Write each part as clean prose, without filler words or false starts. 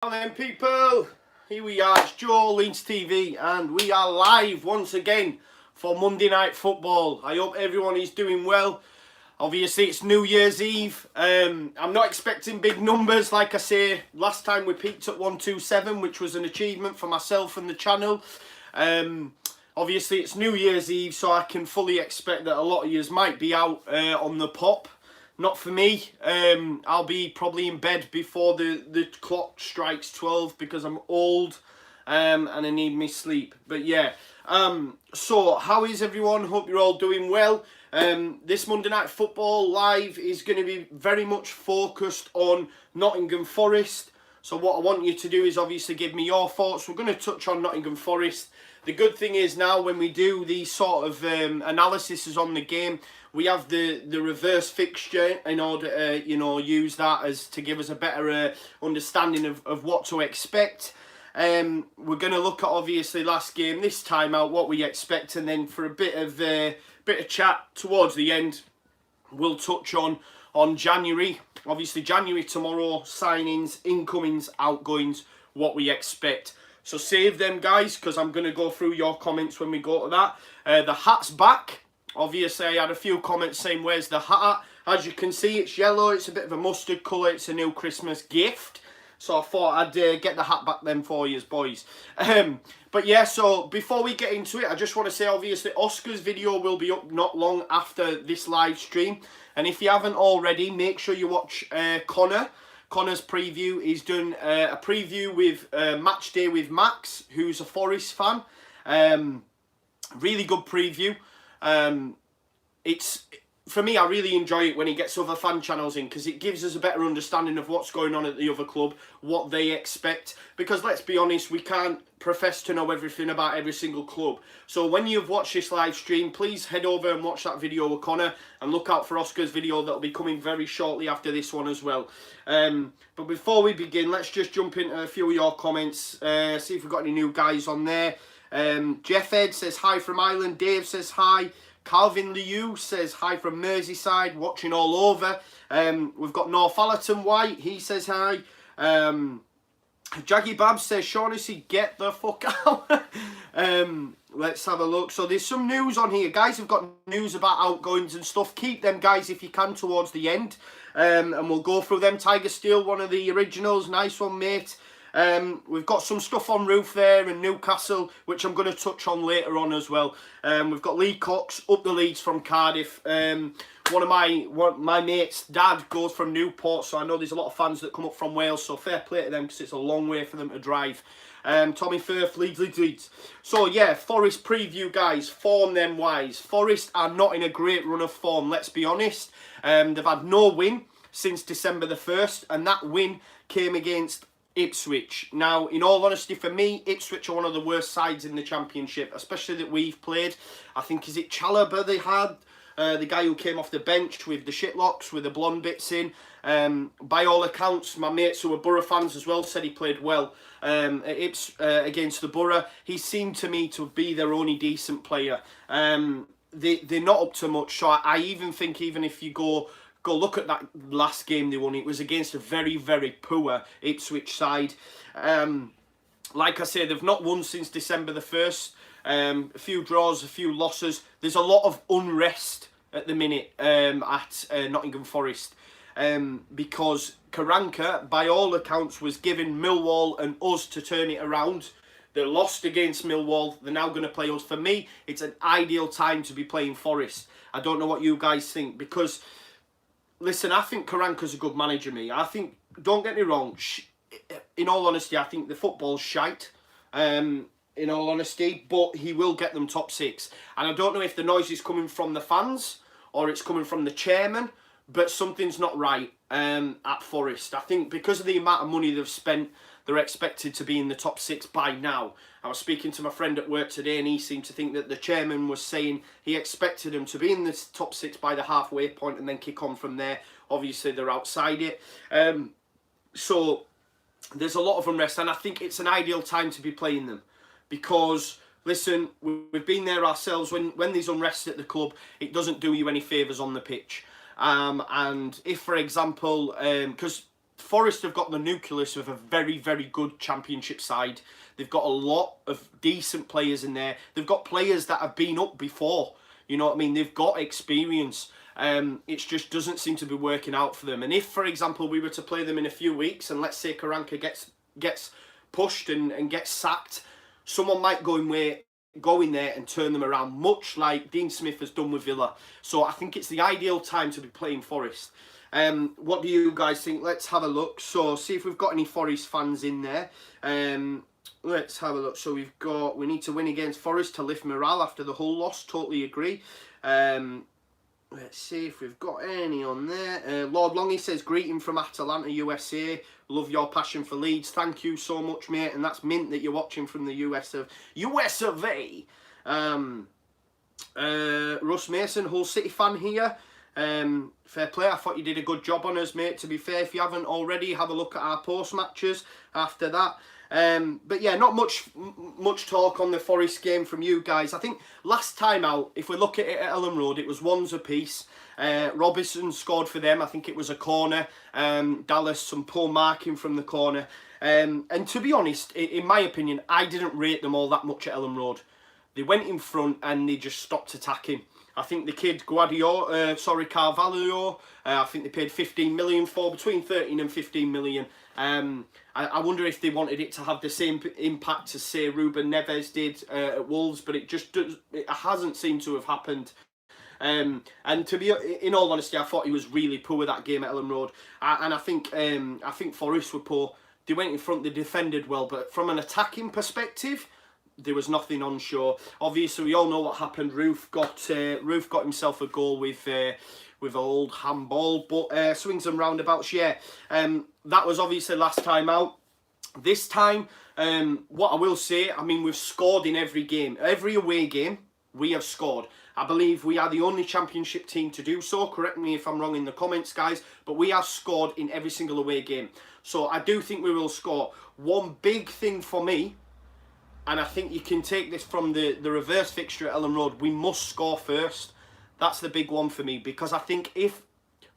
Hello then people, here we are, it's Joe, Leeds TV, and we are live once again for Monday Night Football. I hope everyone is doing well. Obviously it's New Year's Eve. I'm not expecting big numbers. Like I say, last time we peaked at 127, which was an achievement for myself and the channel. Obviously it's New Year's Eve, so I can fully expect that a lot of yous might be out on the pop. Not for me. I'll be probably in bed before the clock strikes 12 because I'm old and I need me sleep. But yeah, so how is everyone? Hope you're all doing well. This Monday Night Football live is going to be very much focused on Nottingham Forest. So what I want you to do is obviously give me your thoughts. We're going to touch on Nottingham Forest. The good thing is now when we do these sort of analyses on the game, we have the reverse fixture in order to, use that as to give us a better understanding of what to expect. We're going to look at obviously last game, this time out, what we expect, and then for a bit of chat towards the end, we'll touch on January. Obviously January tomorrow, signings, incomings, outgoings, what we expect. So save them, guys, because I'm going to go through your comments when we go to that. The hat's back. Obviously, I had a few comments saying, where's the hat? As you can see, it's yellow. It's a bit of a mustard colour. It's a new Christmas gift. So I thought I'd get the hat back then for you, boys. But yeah, so before we get into it, I just want to say, obviously, Oscar's video will be up not long after this live stream. And if you haven't already, make sure you watch Conor. Conor's preview. He's done a preview with Match Day with Max, who's a Forest fan. Really good preview. It's, for me, I really enjoy it when he gets other fan channels in, because it gives us a better understanding of what's going on at the other club, what they expect. Because let's be honest, we can't profess to know everything about every single club. So when you've watched this live stream, please head over and watch that video with Conor, and look out for Oscar's video that'll be coming very shortly after this one as well. But before we begin, let's just jump into a few of your comments, see if we've got any new guys on there. Jeff Ed says hi from Ireland. Dave says hi. Calvin Liu says hi from Merseyside, watching all over. We've got Northallerton White, he says hi. Jaggy Babs says, Shaughnessy, get the fuck out. Let's have a look. So there's some news on here. Guys have got news about outgoings and stuff. Keep them, guys, if you can, towards the end. And we'll go through them. Tiger Steel, one of the originals. Nice one, mate. We've got some stuff on Roof there in Newcastle, which I'm going to touch on later on as well. We've got Lee Cox up the Leeds from Cardiff. One of my mates' dad goes from Newport, so I know there's a lot of fans that come up from Wales, so fair play to them because it's a long way for them to drive. Tommy Firth, Leeds. So yeah, Forest preview, guys. Form them wise. Forest are not in a great run of form, let's be honest. They've had no win since December the 1st, and that win came against Ipswich. Now, in all honesty, for me, Ipswich are one of the worst sides in the Championship, especially that we've played. I think, is it Chalobah they had? The guy who came off the bench with the shitlocks, with the blonde bits in. By all accounts, my mates who were Borough fans as well said he played well against the Borough. He seemed to me to be their only decent player. They're not up to much, so I even think, even if you go look at that last game they won, it was against a very, very poor Ipswich side. Like I say, they've not won since December the 1st. A few draws, a few losses. There's a lot of unrest at the minute at Nottingham Forest. Because Karanka, by all accounts, was giving Millwall and us to turn it around. They lost against Millwall. They're now going to play us. For me, it's an ideal time to be playing Forest. I don't know what you guys think, because listen, I think Karanka's a good manager, me. I think, don't get me wrong, in all honesty, I think the football's shite, in all honesty, but he will get them top 6. And I don't know if the noise is coming from the fans or it's coming from the chairman, but something's not right at Forest. I think because of the amount of money they've spent, they're expected to be in the top 6 by now. I was speaking to my friend at work today, and he seemed to think that the chairman was saying he expected them to be in the top 6 by the halfway point and then kick on from there. Obviously, they're outside it. So there's a lot of unrest, and I think it's an ideal time to be playing them. Because, listen, we've been there ourselves. When there's unrest at the club, it doesn't do you any favours on the pitch. And if, for example, because Forest have got the nucleus of a very, very good Championship side. They've got a lot of decent players in there. They've got players that have been up before. You know what I mean? They've got experience. It just doesn't seem to be working out for them. And if, for example, we were to play them in a few weeks, and let's say Karanka gets pushed and gets sacked, someone might go in there and turn them around, much like Dean Smith has done with Villa. So I think it's the ideal time to be playing Forest. What do you guys think? Let's have a look. So see if we've got any Forest fans in there. Let's have a look. So we need to win against Forest to lift morale after the Hull loss. Totally agree. Let's see if we've got any on there. Lord Longy says, greeting from Atlanta, USA. Love your passion for Leeds. Thank you so much, mate. And that's mint that you're watching from the US of A. Russ Mason, Hull City fan here. Fair play. I thought you did a good job on us, mate. To be fair, if you haven't already, have a look at our post matches after that. But yeah, not much talk on the Forest game from you guys. I think last time out, if we look at it at Ellen Road, it was ones apiece. Robinson scored for them. I think it was a corner. Dallas, some poor marking from the corner. And to be honest, in my opinion, I didn't rate them all that much at Ellen Road. They went in front and they just stopped attacking. I think the kid Carvalho, I think they paid 15 million for, between 13 and 15 million. I wonder if they wanted it to have the same impact as, say, Ruben Neves did at Wolves, but it hasn't seemed to have happened. And to be, in all honesty, I thought he was really poor with that game at Ellen Road. And I think Forest were poor. They went in front, they defended well, but from an attacking perspective, there was nothing on show. Obviously, we all know what happened. Roof got himself a goal with old handball, but swings and roundabouts. Yeah, that was obviously last time out. This time, what I will say, I mean, we've scored in every game, every away game. We have scored. I believe we are the only Championship team to do so. Correct me if I'm wrong in the comments, guys. But we have scored in every single away game. So I do think we will score. One big thing for me, and I think you can take this from the reverse fixture at Ellen Road, we must score first. That's the big one for me, because I think if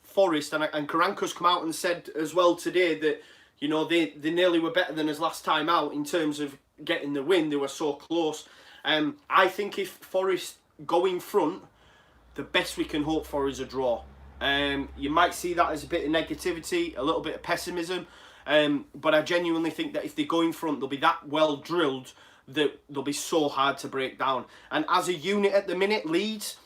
Forest, and Karanka's come out and said as well today that, you know, they nearly were better than us last time out in terms of getting the win. They were so close. I think if Forest go in front, the best we can hope for is a draw. You might see that as a bit of negativity, a little bit of pessimism, but I genuinely think that if they go in front, they'll be that well drilled that they'll be so hard to break down. And as a unit at the minute, Leeds,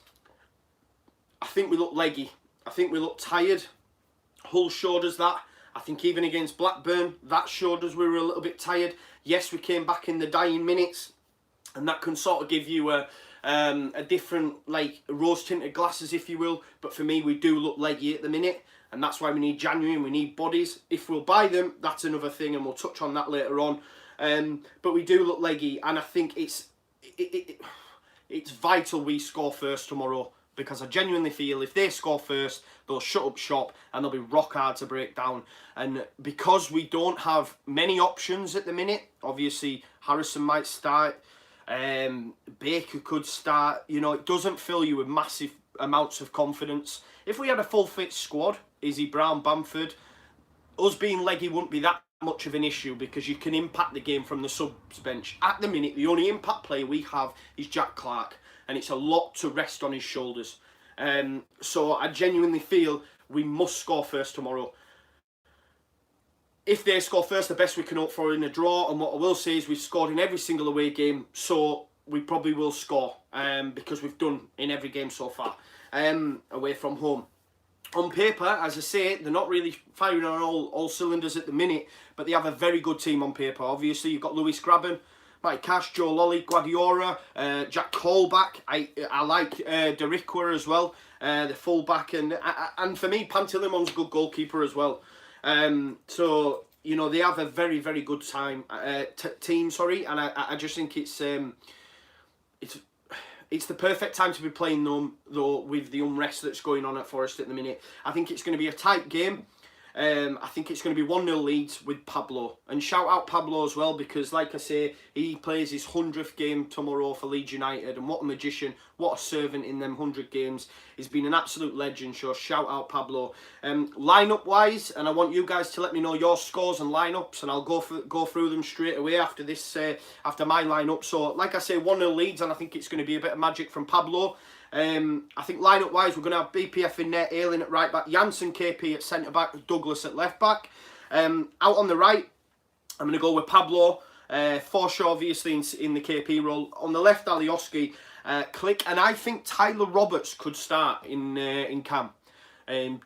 I think we look leggy. I think we look tired. Hull showed us that. I think even against Blackburn, that showed us we were a little bit tired. Yes, we came back in the dying minutes, and that can sort of give you a different, like, rose-tinted glasses, if you will. But for me, we do look leggy at the minute, and that's why we need January and we need bodies. If we'll buy them, that's another thing, and we'll touch on that later on. But we do look leggy, and I think it's vital we score first tomorrow, because I genuinely feel if they score first, they'll shut up shop and they'll be rock hard to break down. And because we don't have many options at the minute, obviously Harrison might start, Baker could start, you know, it doesn't fill you with massive amounts of confidence. If we had a full fit squad, Izzy, Brown, Bamford, us being leggy wouldn't be that much of an issue, because you can impact the game from the subs bench. At the minute, the only impact player we have is Jack Clark, and it's a lot to rest on his shoulders. So I genuinely feel we must score first tomorrow. If they score first, the best we can hope for in a draw. And what I will say is we've scored in every single away game, so we probably will score, because we've done in every game so far away from home. On paper, as I say, they're not really firing on all cylinders at the minute, but they have a very good team on paper. Obviously, you've got Lewis Grabban, Mike Cash, Joe Lolly, Guardiola, Jack Colback. I like Derikwa as well, the fullback, and for me, Pantilimon's a good goalkeeper as well. So you know, they have a very, very good team. Sorry, and I just think it's the perfect time to be playing them, though, with the unrest that's going on at Forest at the minute. I think it's going to be a tight game. I think it's going to be 1-0 Leeds with Pablo. And shout out Pablo as well, because like I say, he plays his 100th game tomorrow for Leeds United. And what a magician, what a servant in them 100 games. He's been an absolute legend, so shout out Pablo. Line-up wise, and I want you guys to let me know your scores and lineups, and I'll go through them straight away after this, after my lineup. So like I say, 1-0 Leeds, and I think it's going to be a bit of magic from Pablo. I think line-up wise, we're going to have BPF in there, Ayling at right back, Janssen KP at centre back, Douglas at left back. Out on the right, I'm going to go with Pablo, Forshaw obviously in the KP role. On the left, Alioski, Click, and I think Tyler Roberts could start in camp.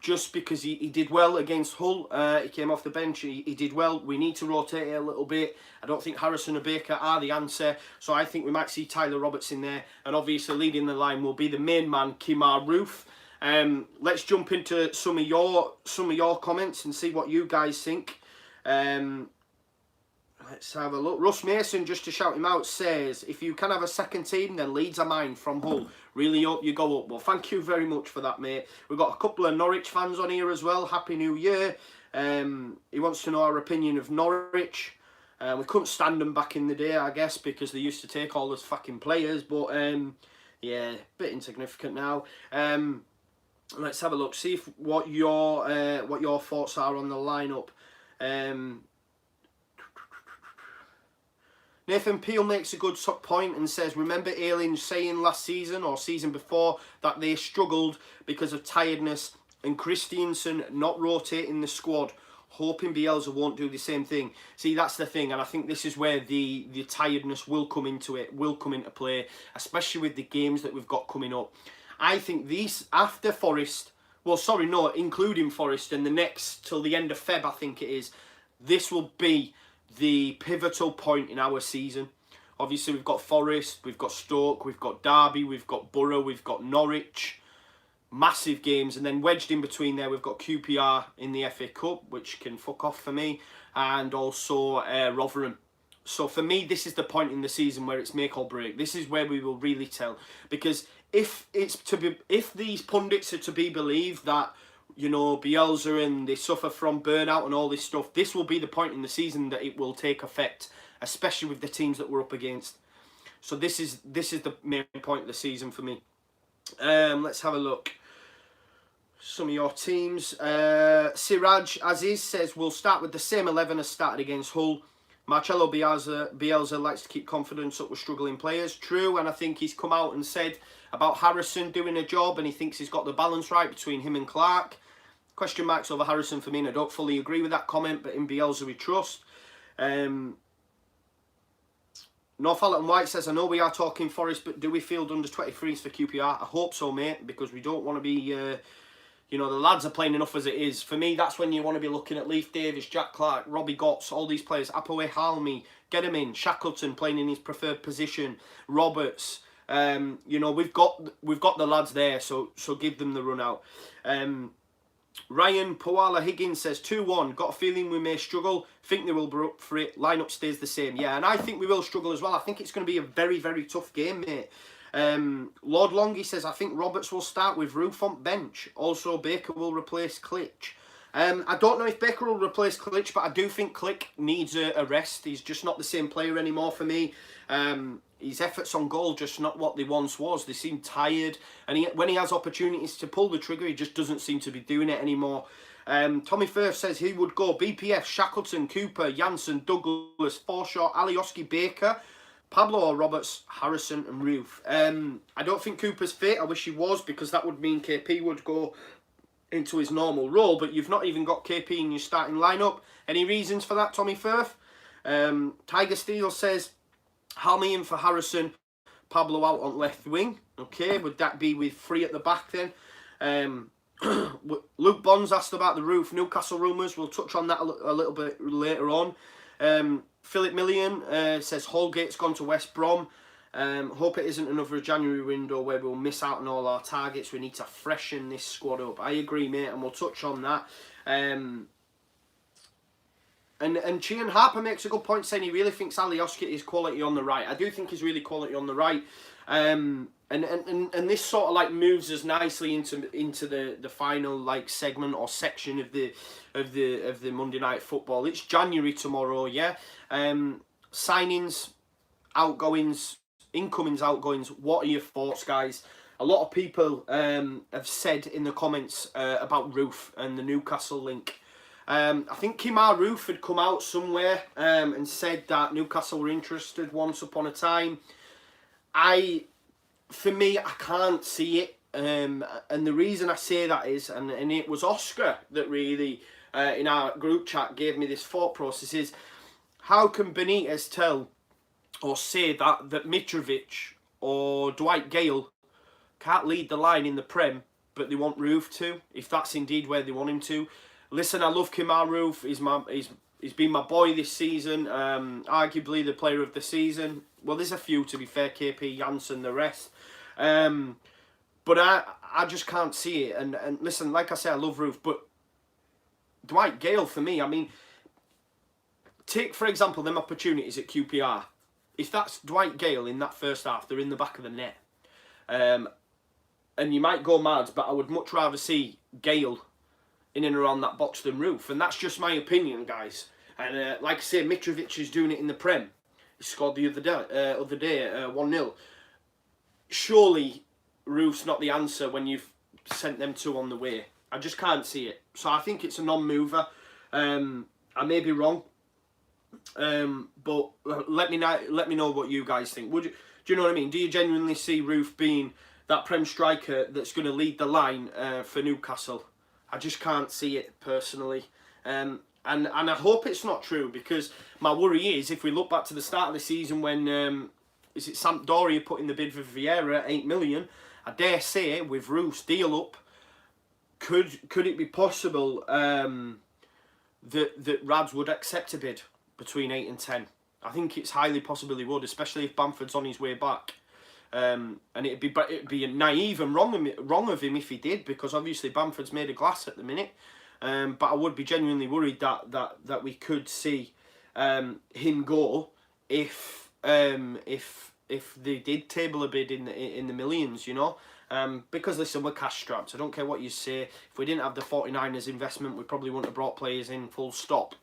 Just because he did well against Hull. He came off the bench, he did well. We need to rotate it a little bit. I don't think Harrison or Baker are the answer, so I think we might see Tyler Roberts in there, and obviously leading the line will be the main man, Kemar Roof. Let's jump into some of your comments and see what you guys think. Let's have a look. Russ Mason, just to shout him out, says, if you can have a second team, then Leeds are mine from Hull. Really hope you go up. Well, thank you very much for that, mate. We've got a couple of Norwich fans on here as well. Happy New Year. He wants to know our opinion of Norwich. We couldn't stand them back in the day, I guess, because they used to take all those fucking players. But, yeah, a bit insignificant now. Let's have a look. See what your thoughts are on the lineup. Nathan Peel makes a good point and says, remember Ayling saying last season or season before that they struggled because of tiredness and Christiansen not rotating the squad, hoping Bielsa won't do the same thing. See, that's the thing, and I think this is where the tiredness will come into play, especially with the games that we've got coming up. I think these, after Forest, well, sorry, no, including Forest, and the next, till the end of Feb, I think it is, this will be the pivotal point in our season. Obviously, we've got Forest, we've got Stoke, we've got Derby, we've got Borough, we've got Norwich. Massive games, and then wedged in between there, we've got QPR in the FA Cup, which can fuck off for me, and also Rotherham. So for me, this is the point in the season where it's make or break. This is where we will really tell, because if these pundits are to be believed that, you know, Bielsa and they suffer from burnout and all this stuff, this will be the point in the season that it will take effect, especially with the teams that we're up against. So this is the main point of the season for me. Let's have a look. Some of your teams. Siraj Aziz says, we'll start with the same 11 as started against Hull. Marcelo Bielsa likes to keep confidence up with struggling players. True, and I think he's come out and said about Harrison doing a job, and he thinks he's got the balance right between him and Clark. Question marks over Harrison for me, and I don't fully agree with that comment, but in Bielsa we trust. Northallerton White says, I know we are talking Forest, but do we field under 23s for QPR? I hope so, mate, because we don't want to be, you know, the lads are playing enough as it is. For me, that's when you want to be looking at Leif Davis, Jack Clark, Robbie Gotts, all these players, Apoe Halmi, get him in, Shackleton playing in his preferred position, Roberts. You know, we've got the lads there, so give them the run out. Ryan Powala Higgins says 2-1. Got a feeling we may struggle. Think they will be up for it. Lineup stays the same. Yeah, and I think we will struggle as well. I think it's going to be a very, very tough game, mate. Lord Longy says, I think Roberts will start with Roof on bench. Also, Baker will replace Klitsch. I don't know if Baker will replace Klitsch, but I do think Klick needs a rest. He's just not the same player anymore for me. His efforts on goal just not what they once was. They seem tired, and when he has opportunities to pull the trigger, he just doesn't seem to be doing it anymore. Tommy Firth says he would go BPF, Shackleton, Cooper, Janssen, Douglas, Forshaw, Alioski, Baker, Pablo or Roberts, Harrison and Roof. I don't think Cooper's fit. I wish he was, because that would mean KP would go into his normal role, but you've not even got KP in your starting lineup. Any reasons for that, Tommy Firth? Tiger Steel says, Halmy in for Harrison, Pablo out on left wing. Okay, would that be with 3 at the back then? Luke Bonds asked about the Roof Newcastle rumours. We'll touch on that a little bit later on. Philip Million says Holgate's gone to West Brom. Hope it isn't another January window where we'll miss out on all our targets. We need to freshen this squad up. I agree, mate, and we'll touch on that. And Chian Harper makes a good point, saying he really thinks Alioski is quality on the right. I do think he's really quality on the right. And this sort of like moves us nicely into the final like segment or section of the Monday Night Football. It's January tomorrow, yeah. Signings, outgoings, incomings, outgoings. What are your thoughts, guys? A lot of people have said in the comments about Roof and the Newcastle link. I think Kemar Roof had come out somewhere and said that Newcastle were interested once upon a time. For me, I can't see it. And the reason I say that is, and it was Oscar that really, in our group chat, gave me this thought process, is how can Benitez tell or say that Mitrovic or Dwight Gale can't lead the line in the Prem, but they want Roof to, if that's indeed where they want him to. Listen, I love Kemar Roof. He's been my boy this season, arguably the player of the season. Well, there's a few, to be fair, KP, Janssen, the rest. But I just can't see it. And listen, like I say, I love Roof, but Dwight Gale, for me, I mean, take, for example, them opportunities at QPR. If that's Dwight Gale in that first half, they're in the back of the net. And you might go mad, but I would much rather see Gale in and around that box than Roof. And that's just my opinion, guys. And like I say, Mitrovic is doing it in the Prem. He scored the other day 1-0. Surely Roof's not the answer when you've sent them two on the way. I just can't see it. So I think it's a non-mover. I may be wrong. But let me know what you guys think. Do you know what I mean? Do you genuinely see Roof being that Prem striker that's going to lead the line for Newcastle? I just can't see it personally. And I hope it's not true, because my worry is, if we look back to the start of the season when is it Sampdoria put in the bid for Vieira at 8 million, I dare say with Roof's deal up, could it be possible that Rads would accept a bid between 8 and 10? I think it's highly possible he would, especially if Bamford's on his way back. And it'd be naive and wrong of him if he did, because obviously Bamford's made of glass at the minute. But I would be genuinely worried that we could see him go if they did table a bid in the millions, you know. Because listen, we're cash strapped. I don't care what you say. If we didn't have the 49ers investment, we probably wouldn't have brought players in, full stop.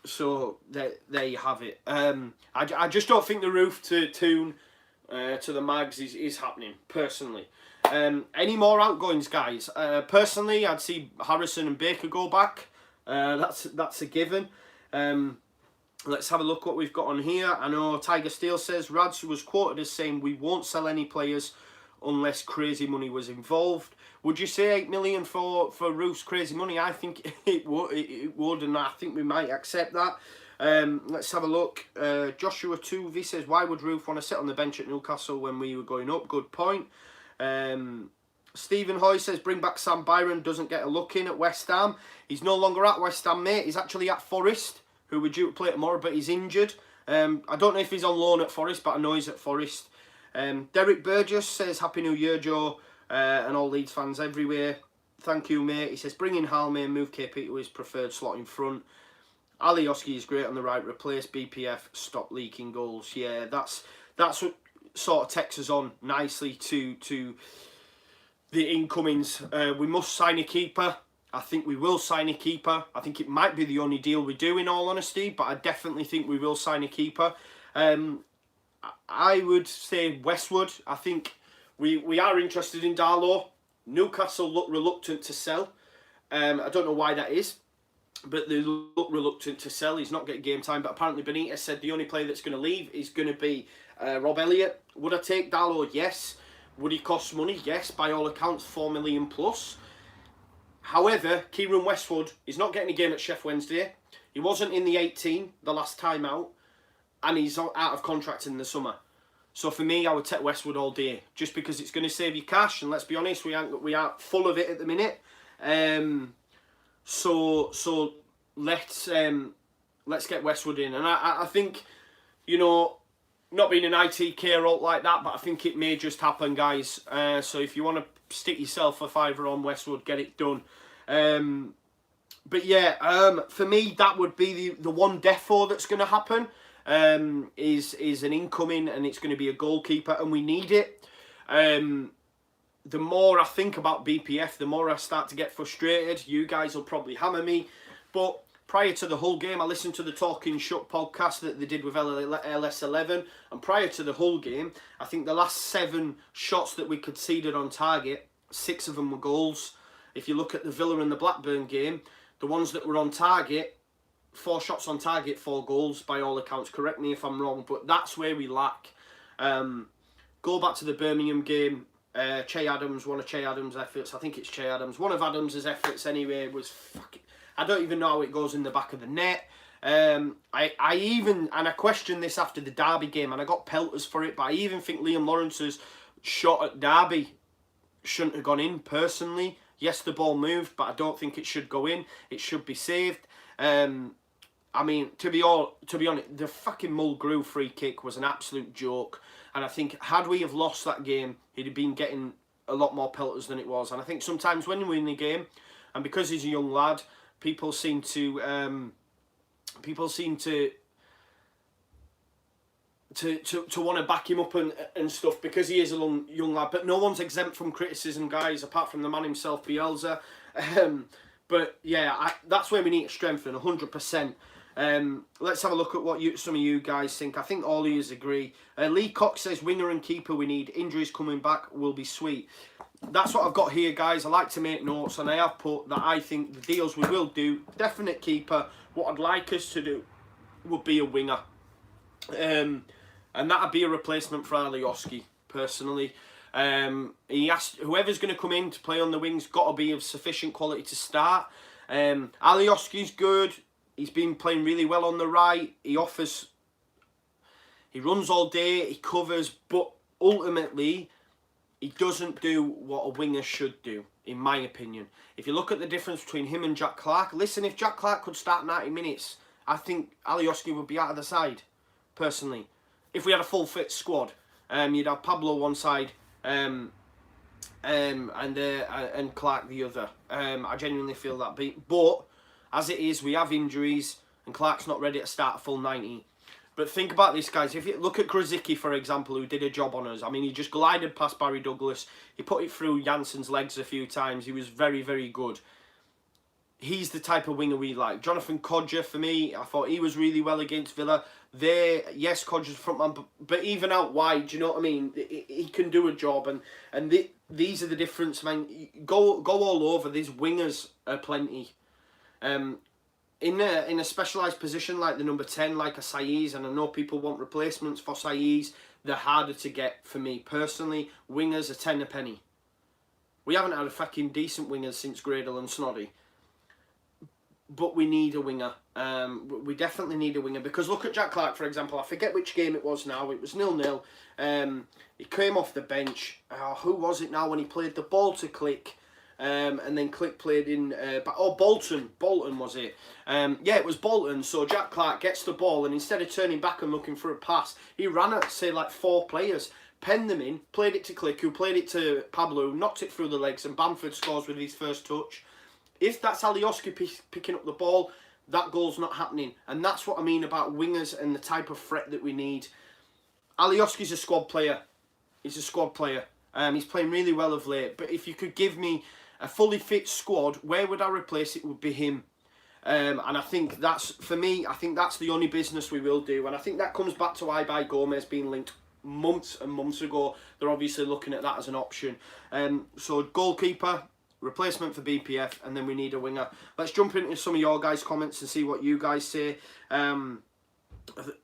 So there you have it. I just don't think the Roof to tune to the Mags is happening, personally. Any more outgoings, guys? Personally, I'd see Harrison and Baker go back. That's a given. Let's have a look what we've got on here. I know Tiger Steel says Rads was quoted as saying we won't sell any players unless crazy money was involved. Would you say 8 million for Roof's crazy money? I think it would, and I think we might accept that. Let's have a look. Joshua 2V says, why would Roof want to sit on the bench at Newcastle when we were going up? Good point. Stephen Hoy says, bring back Sam Byron, doesn't get a look in at West Ham. He's no longer at West Ham, mate. He's actually at Forest, who we're due to play tomorrow, but he's injured. I don't know if he's on loan at Forest, but I know he's at Forest. Derek Burgess says, Happy New Year, Joe, and all Leeds fans everywhere. Thank you, mate. He says, bring in Halme and move KP to his preferred slot in front. Alioski is great on the right. Replace BPF. Stop leaking goals. Yeah, that's what sort of takes us on nicely to the incomings. We must sign a keeper. I think we will sign a keeper. I think it might be the only deal we do, in all honesty, but I definitely think we will sign a keeper. I would say Westwood. I think we are interested in Darlow. Newcastle look reluctant to sell. I don't know why that is, but they look reluctant to sell. He's not getting game time, but apparently Benitez said the only player that's going to leave is going to be Rob Elliott. Would I take Darlow? Yes. Would he cost money? Yes. By all accounts, 4 million plus. However, Kieran Westwood is not getting a game at Sheff Wednesday. He wasn't in the 18 the last time out, and he's out of contract in the summer. So for me, I would take Westwood all day, just because it's going to save you cash. And let's be honest, we aren't full of it at the minute. So let's get Westwood in, and I think, you know, not being an ITK alt like that, but I think it may just happen, guys. So if you want to stick yourself a fiver on Westwood, get it done. But yeah, for me, that would be the one defo that's going to happen. is an incoming, and it's going to be a goalkeeper, and we need it. The more I think about BPF, the more I start to get frustrated. You guys will probably hammer me, but prior to the Hull game, I listened to the Talking Shut podcast that they did with LS11, and prior to the Hull game, I think the last 7 shots that we conceded on target, 6 of them were goals. If you look at the Villa and the Blackburn game, the ones that were on target, 4 shots on target, 4 goals by all accounts. Correct me if I'm wrong, but that's where we lack. Go back to the Birmingham game. Che Adams, one of Che Adams' efforts, I think it's Che Adams, one of Adams' efforts anyway, was fucking, I don't even know how it goes in the back of the net. I questioned this after the Derby game, and I got pelters for it, but I even think Liam Lawrence's shot at Derby shouldn't have gone in, personally. Yes, the ball moved, but I don't think it should go in. It should be saved. I mean, to be honest, the fucking Mulgrew free kick was an absolute joke. And I think had we have lost that game, he'd have been getting a lot more pelters than it was. And I think sometimes when you win the game, and because he's a young lad, people seem to want to back him up and stuff because he is a young lad. But no one's exempt from criticism, guys, apart from the man himself, Bielsa. But yeah, that's where we need to strengthen 100%. Let's have a look at what some of you guys think. I think all of you agree. Lee Cox says winger and keeper we need. Injuries coming back will be sweet. That's what I've got here, guys. I like to make notes, and I have put that I think the deals we will do, definite keeper. What I'd like us to do would be a winger. And that'd be a replacement for Alioski, personally. He asked whoever's going to come in to play on the wings got to be of sufficient quality to start. Alioski's good. He's been playing really well on the right. He runs all day, he covers, but ultimately, he doesn't do what a winger should do, in my opinion. If you look at the difference between him and Jack Clark, listen, if Jack Clark could start 90 minutes, I think Alioski would be out of the side, personally. If we had a full fit squad, you'd have Pablo one side, and Clark the other. I genuinely feel that. But as it is, we have injuries, and Clark's not ready to start a full 90. But think about this, guys. If you look at Krasicki, for example, who did a job on us. I mean, he just glided past Barry Douglas. He put it through Jansen's legs a few times. He was very, very good. He's the type of winger we like. Jonathan Codger, for me, I thought he was really well against Villa. Yes, Codger's front man, but even out wide, do you know what I mean? He can do a job, and these are the difference, man. Go all over. These wingers are plenty. In a specialised position like the number 10, like a Saiz, and I know people want replacements for Saiz, they're harder to get for me personally. Wingers are 10 a penny. We haven't had a fucking decent wingers since Gradle and Snoddy. But we need a winger. We definitely need a winger, because look at Jack Clark, for example. I forget which game it was now. It was 0-0. He came off the bench. Who was it now when he played the ball to Click? And then Click played in... Bolton. Bolton was it. Yeah, it was Bolton. So Jack Clark gets the ball, and instead of turning back and looking for a pass, he ran at, say, like 4 players, penned them in, played it to Click, who played it to Pablo, knocked it through the legs, and Bamford scores with his first touch. If that's Alioski picking up the ball, that goal's not happening. And that's what I mean about wingers and the type of threat that we need. Alioski's a squad player. He's a squad player. He's playing really well of late. But if you could give me a fully fit squad, where would I replace it? Would be him. And I think that's, for me, I think that's the only business we will do. And I think that comes back to Ibai Gomez being linked months and months ago. They're obviously looking at that as an option. So goalkeeper, replacement for BPF, and then we need a winger. Let's jump into some of your guys' comments and see what you guys say.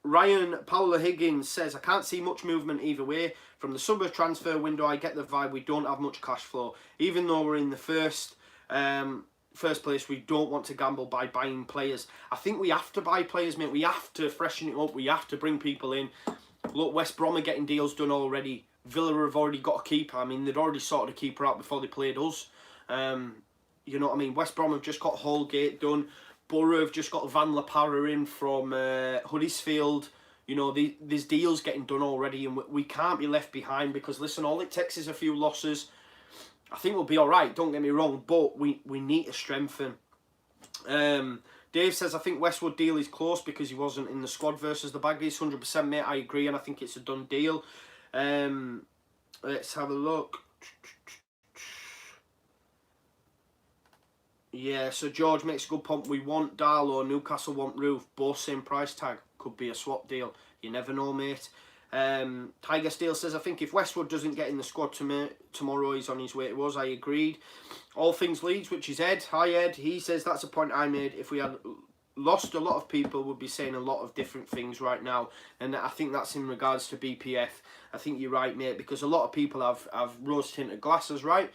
Ryan Paula Higgins says, I can't see much movement either way. From the summer transfer window, I get the vibe we don't have much cash flow. Even though we're in the first place, we don't want to gamble by buying players. I think we have to buy players, mate. We have to freshen it up. We have to bring people in. Look, West Brom are getting deals done already. Villa have already got a keeper. I mean, they'd already sorted a keeper out before they played us. You know what I mean? West Brom have just got Holgate done. Borough have just got Van La Parra in from Huddersfield. You know, there's deals getting done already, and we can't be left behind, because, listen, all it takes is a few losses. I think we'll be all right, don't get me wrong, but we need to strengthen. Dave says, I think Westwood deal is close because he wasn't in the squad versus the Baggies. 100%, mate. I agree, and I think it's a done deal. Let's have a look. Yeah, so George makes a good point. We want Darlow, Newcastle want Roof. Both same price tag. Could be a swap deal. You never know, mate. Tiger Steel says, I think if Westwood doesn't get in the squad tomorrow, he's on his way to us. I agreed. All Things Leeds, which is Ed. Hi, Ed. He says, that's a point I made. If we had lost, a lot of people would be saying a lot of different things right now. And I think that's in regards to BPF. I think you're right, mate, because a lot of people have rose-tinted glasses, right?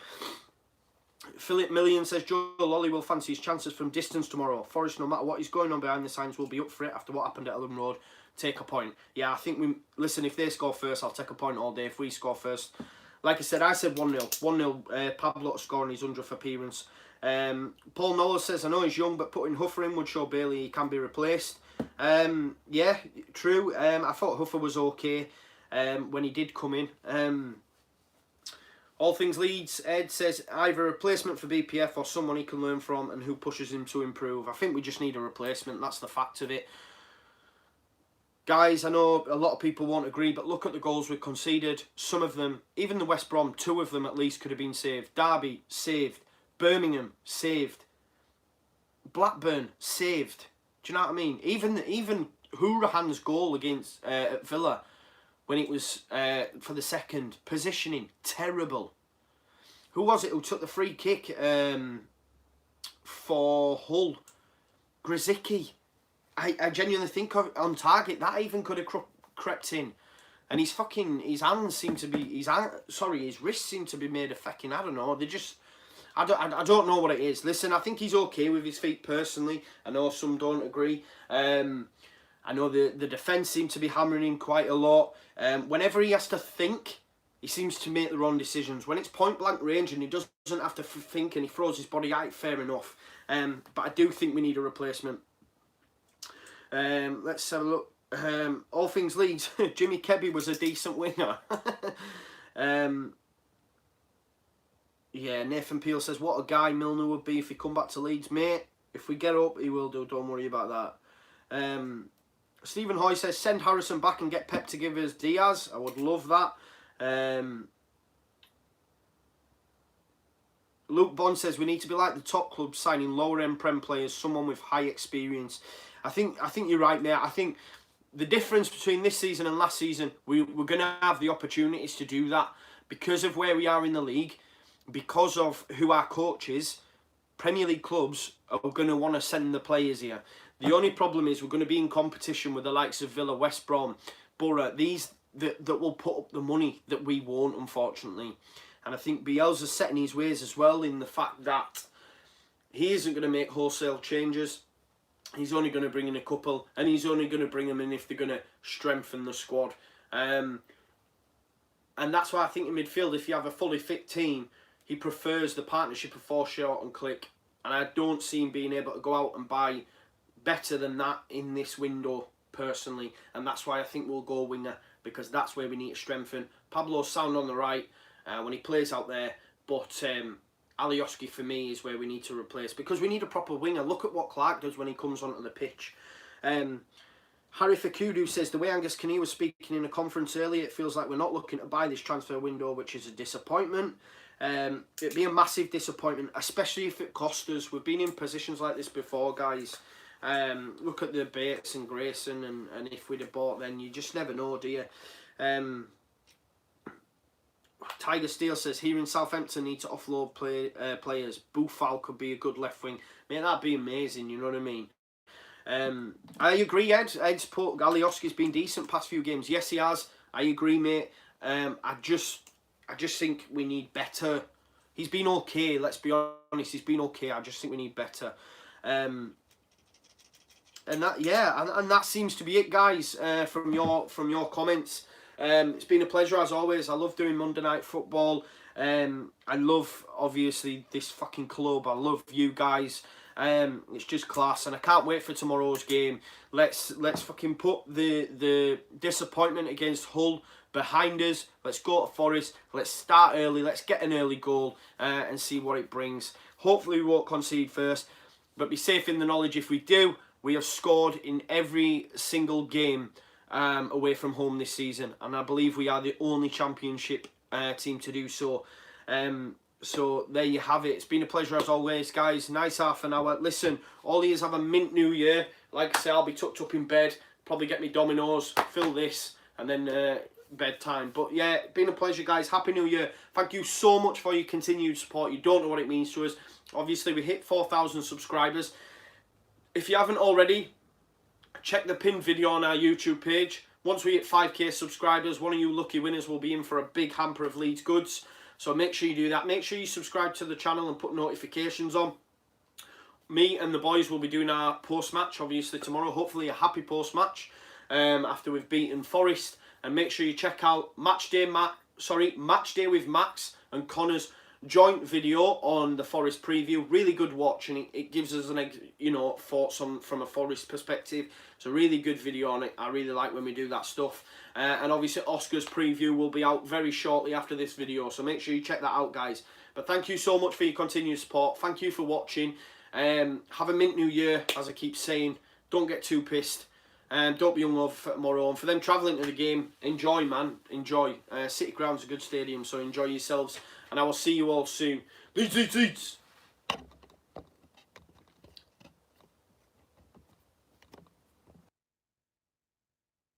Philip Million says, Joe Lolly will fancy his chances from distance tomorrow. Forrest, no matter what is going on behind the signs, will be up for it after what happened at Ellen Road. Take a point. Yeah, I think we... Listen, if they score first, I'll take a point all day. If we score first... Like I said 1-0. 1-0, Pablo scoring his 100th appearance. Paul Noller says, I know he's young, but putting Huffer in would show Bailey he can be replaced. Yeah, true. I thought Huffer was okay when he did come in. All Things Leeds, Ed says, either a replacement for BPF or someone he can learn from and who pushes him to improve. I think we just need a replacement. That's the fact of it. Guys, I know a lot of people won't agree, but look at the goals we've conceded. Some of them, even the West Brom, 2 of them at least could have been saved. Derby, saved. Birmingham, saved. Blackburn, saved. Do you know what I mean? Even Hourahan's goal against at Villa, when it was for the second, positioning, terrible. Who was it who took the free kick for Hull? Grzycki. I genuinely think on target, that even could have crept in. And his hands seem to be, his wrists seem to be made of fucking, I don't know, they just, I don't know what it is. Listen, I think he's okay with his feet personally. I know some don't agree. I know the defence seem to be hammering in quite a lot. Whenever he has to think, he seems to make the wrong decisions. When it's point blank range and he doesn't have to think and he throws his body out, fair enough. But I do think we need a replacement. Let's have a look. All Things Leeds. Jimmy Kebby was a decent winger. Yeah, Nathan Peel says, what a guy Milner would be if he come back to Leeds. Mate, if we get up, he will do. Don't worry about that. Stephen Hoy says, send Harrison back and get Pep to give us Diaz. I would love that. Luke Bond says, we need to be like the top clubs, signing lower-end Prem players, someone with high experience. I think you're right, mate. I think the difference between this season and last season, we're going to have the opportunities to do that because of where we are in the league, because of who our coach is. Premier League clubs are going to want to send the players here. The only problem is we're going to be in competition with the likes of Villa, West Brom, Borough, these that will put up the money that we won't, unfortunately. And I think Bielsa's setting his ways as well in the fact that he isn't going to make wholesale changes. He's only going to bring in a couple, and he's only going to bring them in if they're going to strengthen the squad. And that's why I think in midfield, if you have a fully fit team, he prefers the partnership of Forshaw and Click. And I don't see him being able to go out and buy better than that in this window, personally. And that's why I think we'll go winger, because that's where we need to strengthen. Pablo's sound on the right when he plays out there, but Alioski for me is where we need to replace, because we need a proper winger. Look at what Clark does when he comes onto the pitch. Harry Fakudu says, the way Angus Kinney was speaking in a conference earlier, it feels like we're not looking to buy this transfer window, which is a disappointment. It'd be a massive disappointment, especially if it costs us. We've been in positions like this before, guys. Look at the Bates and Grayson, and if we'd have bought, then you just never know, do you? Tiger Steel says, here in Southampton need to offload players. Boufal could be a good left wing. Mate, that'd be amazing, you know what I mean? I agree, Ed. Ed's put Alioski's been decent past few games. Yes, he has. I agree, mate. I just think we need better. He's been okay, let's be honest. He's been okay. I just think we need better. And that, yeah, and that seems to be it, guys, from your comments. It's been a pleasure as always. I love doing Monday Night Football. I love, obviously, this fucking club. I love you guys. It's just class, and I can't wait for tomorrow's game. Let's fucking put the disappointment against Hull behind us. Let's go to Forest. Let's start early. Let's get an early goal and see what it brings. Hopefully we won't concede first. But be safe in the knowledge if we do, we have scored in every single game away from home this season. And I believe we are the only championship team to do so. So there you have it. It's been a pleasure as always, guys. Nice half an hour. Listen, all yous have a mint new year. Like I say, I'll be tucked up in bed. Probably get me Dominoes, fill this, and then bedtime. But yeah, been a pleasure, guys. Happy New Year. Thank you so much for your continued support. You don't know what it means to us. Obviously, we hit 4,000 subscribers. If you haven't already, check the pinned video on our YouTube page. Once we hit 5k subscribers, one of you lucky winners will be in for a big hamper of Leeds goods. So make sure you do that. Make sure you subscribe to the channel and put notifications on. Me and the boys will be doing our post-match, obviously, tomorrow. Hopefully a happy post-match after we've beaten Forest. And make sure you check out Match Day with Max and Conor's joint video on the Forest preview. Really good watch, and it gives us an, thoughts on from a Forest perspective. It's a really good video on it. I really like when we do that stuff. And obviously Oscar's preview will be out very shortly after this video, so make sure you check that out, guys. But thank you so much for your continued support. Thank you for watching. Have a mint new year, as I keep saying. Don't get too pissed. Don't be hungover for tomorrow. And for them travelling to the game, enjoy, man. Enjoy. City Ground's a good stadium, so enjoy yourselves. And I will see you all soon. Leeds, Leeds, Leeds.